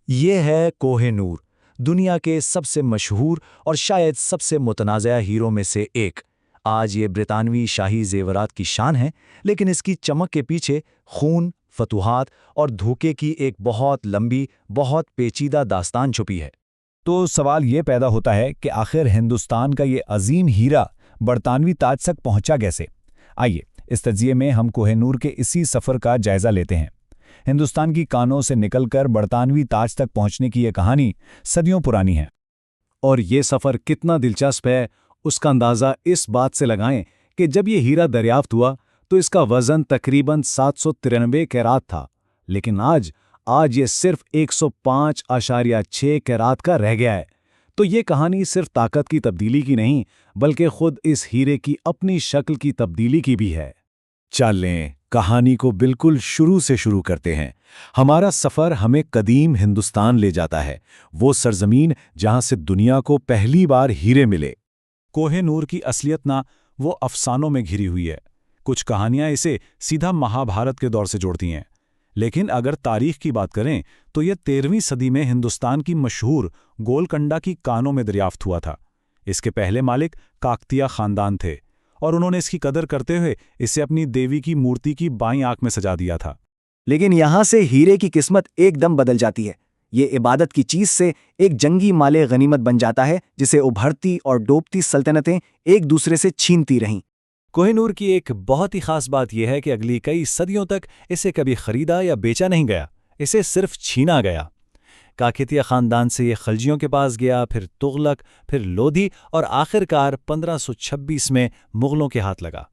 یہ ہے کوہ نور، دنیا کے سب سے مشہور اور شاید سب سے متنازع ہیروں میں سے ایک۔ آج یہ برطانوی شاہی زیورات کی شان ہے، لیکن اس کی چمک کے پیچھے خون، فتوحات اور دھوکے کی ایک بہت لمبی، بہت پیچیدہ داستان چھپی ہے۔ تو سوال یہ پیدا ہوتا ہے کہ آخر ہندوستان کا یہ عظیم ہیرا برطانوی تاج تک پہنچا کیسے؟ آئیے اس تجزیے میں ہم کوہ نور کے اسی سفر کا جائزہ لیتے ہیں۔ ہندوستان کی کانوں سے نکل کر برطانوی تاج تک پہنچنے کی یہ کہانی صدیوں پرانی ہے۔ اور یہ سفر کتنا دلچسپ ہے اس کا اندازہ اس بات سے لگائیں کہ جب یہ ہیرا دریافت ہوا تو اس کا وزن تقریباً 793 کیرات تھا، لیکن آج یہ صرف 105.6 کیرات کا رہ گیا ہے۔ تو یہ کہانی صرف طاقت کی تبدیلی کی نہیں، بلکہ خود اس ہیرے کی اپنی شکل کی تبدیلی کی بھی ہے۔ چلیں کہانی کو بالکل شروع سے شروع کرتے ہیں۔ ہمارا سفر ہمیں قدیم ہندوستان لے جاتا ہے، وہ سرزمین جہاں سے دنیا کو پہلی بار ہیرے ملے۔ کوہ نور کی اصلیت نہ وہ افسانوں میں گھری ہوئی ہے۔ کچھ کہانیاں اسے سیدھا مہابھارت کے دور سے جوڑتی ہیں، لیکن اگر تاریخ کی بات کریں تو یہ 13ویں صدی میں ہندوستان کی مشہور گولکنڈہ کی کانوں میں دریافت ہوا تھا۔ اس کے پہلے مالک کاکتیہ خاندان تھے، اور انہوں نے اس کی قدر کرتے ہوئے اسے اپنی دیوی کی مورتی کی بائیں آنکھ میں سجا دیا تھا۔ لیکن یہاں سے ہیرے کی قسمت ایک دم بدل جاتی ہے۔ یہ عبادت کی چیز سے ایک جنگی مال غنیمت بن جاتا ہے، جسے ابھرتی اور ڈوبتی سلطنتیں ایک دوسرے سے چھینتی رہیں۔ کوہ نور کی ایک بہت ہی خاص بات یہ ہے کہ اگلی کئی صدیوں تک اسے کبھی خریدا یا بیچا نہیں گیا، اسے صرف چھینا گیا۔ کاکتیہ خاندان سے یہ خلجیوں کے پاس گیا، پھر تغلق، پھر لودھی اور آخرکار 1526 میں مغلوں کے ہاتھ لگا۔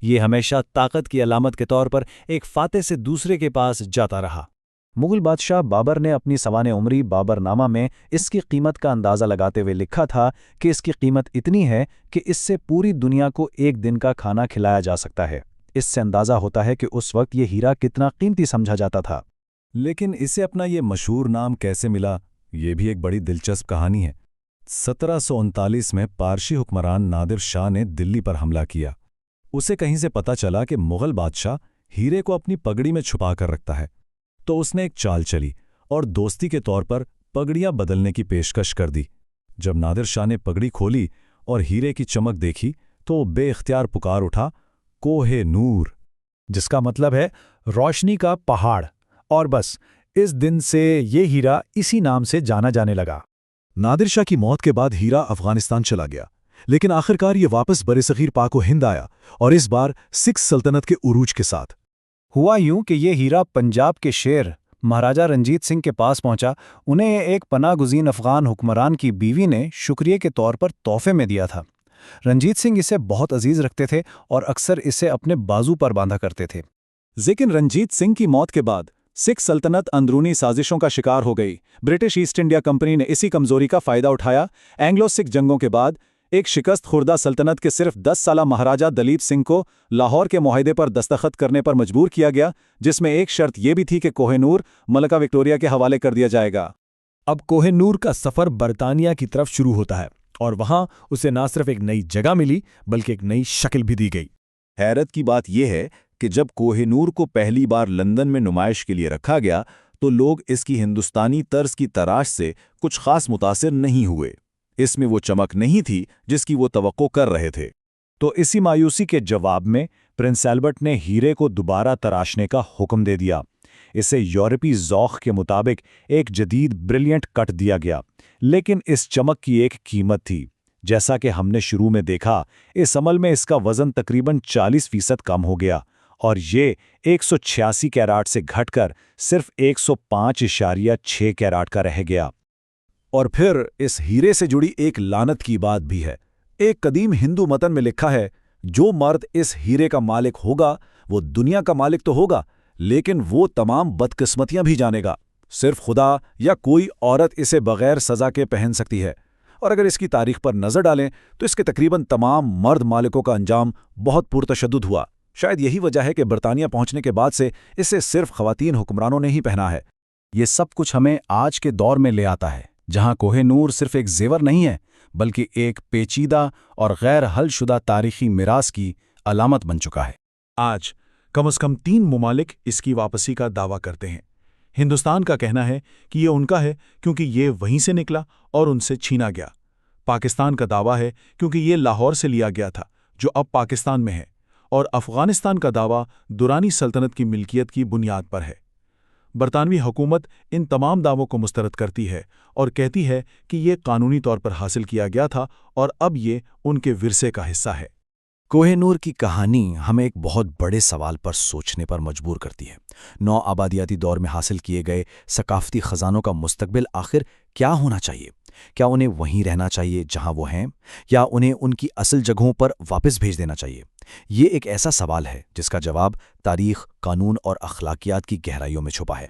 یہ ہمیشہ طاقت کی علامت کے طور پر ایک فاتح سے دوسرے کے پاس جاتا رہا۔ مغل بادشاہ بابر نے اپنی سوانح عمری بابر نامہ میں اس کی قیمت کا اندازہ لگاتے ہوئے لکھا تھا کہ اس کی قیمت اتنی ہے کہ اس سے پوری دنیا کو ایک دن کا کھانا کھلایا جا سکتا ہے۔ اس سے اندازہ ہوتا ہے کہ اس وقت یہ ہیرا کتنا قیمتی سمجھا جاتا تھا۔ لیکن اسے اپنا یہ مشہور نام کیسے ملا، یہ بھی ایک بڑی دلچسپ کہانی ہے۔ 1739 میں پارسی حکمران نادر شاہ نے دلی پر حملہ کیا۔ اسے کہیں سے پتہ چلا کہ مغل بادشاہ ہیرے کو اپنی پگڑی میں چھپا کر رکھتا ہے، تو اس نے ایک چال چلی اور دوستی کے طور پر پگڑیاں بدلنے کی پیشکش کر دی۔ جب نادر شاہ نے پگڑی کھولی اور ہیرے کی چمک دیکھی تو وہ بے اختیار پکار اٹھا، کوہ نور، جس کا مطلب ہے روشنی کا پہاڑ، اور بس اس دن سے یہ ہیرا اسی نام سے جانا جانے لگا۔ نادر شاہ کی موت کے بعد ہیرا افغانستان چلا گیا، لیکن آخرکار یہ واپس برصغیر پاک و ہند آیا، اور اس بار سکھ سلطنت کے عروج کے ساتھ۔ ہوا یوں کہ یہ ہیرا پنجاب کے شیر مہاراجہ رنجیت سنگھ کے پاس پہنچا۔ انہیں ایک پناہ گزین افغان حکمران کی بیوی نے شکریہ کے طور پر تحفے میں دیا تھا۔ رنجیت سنگھ اسے بہت عزیز رکھتے تھے اور اکثر اسے اپنے بازو پر باندھا کرتے تھے۔ لیکن رنجیت سنگھ کی موت کے بعد سکھ سلطنت اندرونی سازشوں کا شکار ہو گئی۔ برٹش ایسٹ انڈیا کمپنی نے اسی کمزوری کا فائدہ اٹھایا۔ اینگلو سکھ جنگوں کے بعد ایک شکست خوردہ سلطنت کے صرف 10 سالہ مہاراجہ دلیپ سنگھ کو لاہور کے معاہدے پر دستخط کرنے پر مجبور کیا گیا، جس میں ایک شرط یہ بھی تھی کہ کوہ نور ملکہ وکٹوریہ کے حوالے کر دیا جائے گا۔ اب کوہ نور کا سفر برطانیہ کی طرف شروع ہوتا ہے، اور وہاں اسے نہ صرف ایک نئی جگہ ملی بلکہ ایک نئی شکل بھی دی گئی۔ حیرت کی بات یہ ہے کہ جب کوہ نور کو پہلی بار لندن میں نمائش کے لیے رکھا گیا تو لوگ اس کی ہندوستانی طرز کی تراش سے کچھ خاص متاثر نہیں ہوئے۔ اس میں وہ چمک نہیں تھی جس کی وہ توقع کر رہے تھے۔ تو اسی مایوسی کے جواب میں پرنس ایلبرٹ نے ہیرے کو دوبارہ تراشنے کا حکم دے دیا۔ اسے یورپی ذوق کے مطابق ایک جدید بریلینٹ کٹ دیا گیا، لیکن اس چمک کی ایک قیمت تھی۔ جیسا کہ ہم نے شروع میں دیکھا، اس عمل میں اس کا وزن تقریباً 40% کم ہو گیا، اور یہ 186 کیرات سے گھٹ کر صرف 105.6 کیرات کا رہ گیا۔ اور پھر اس ہیرے سے جڑی ایک لعنت کی بات بھی ہے۔ ایک قدیم ہندو متن میں لکھا ہے، جو مرد اس ہیرے کا مالک ہوگا وہ دنیا کا مالک تو ہوگا، لیکن وہ تمام بدقسمتیاں بھی جانے گا۔ صرف خدا یا کوئی عورت اسے بغیر سزا کے پہن سکتی ہے۔ اور اگر اس کی تاریخ پر نظر ڈالیں تو اس کے تقریباً تمام مرد مالکوں کا انجام بہت پرتشدد ہوا۔ شاید یہی وجہ ہے کہ برطانیہ پہنچنے کے بعد سے اسے صرف خواتین حکمرانوں نے ہی پہنا ہے۔ یہ سب کچھ ہمیں آج کے دور میں لے آتا ہے، جہاں کوہ نور صرف ایک زیور نہیں ہے بلکہ ایک پیچیدہ اور غیر حل شدہ تاریخی میراث کی علامت بن چکا ہے۔ آج کم از کم 3 ممالک اس کی واپسی کا دعویٰ کرتے ہیں۔ ہندوستان کا کہنا ہے کہ یہ ان کا ہے کیونکہ یہ وہیں سے نکلا اور ان سے چھینا گیا۔ پاکستان کا دعویٰ ہے کیونکہ یہ لاہور سے لیا گیا تھا جو اب پاکستان میں ہے، اور افغانستان کا دعویٰ دورانی سلطنت کی ملکیت کی بنیاد پر ہے۔ برطانوی حکومت ان تمام دعووں کو مسترد کرتی ہے اور کہتی ہے کہ یہ قانونی طور پر حاصل کیا گیا تھا اور اب یہ ان کے ورثے کا حصہ ہے۔ کوہ نور کی کہانی ہمیں ایک بہت بڑے سوال پر سوچنے پر مجبور کرتی ہے۔ نو آبادیاتی دور میں حاصل کیے گئے ثقافتی خزانوں کا مستقبل آخر کیا ہونا چاہیے؟ کیا انہیں وہیں رہنا چاہیے جہاں وہ ہیں، یا انہیں ان کی اصل جگہوں پر واپس بھیج دینا چاہیے؟ یہ ایک ایسا سوال ہے جس کا جواب تاریخ، قانون اور اخلاقیات کی گہرائیوں میں چھپا ہے۔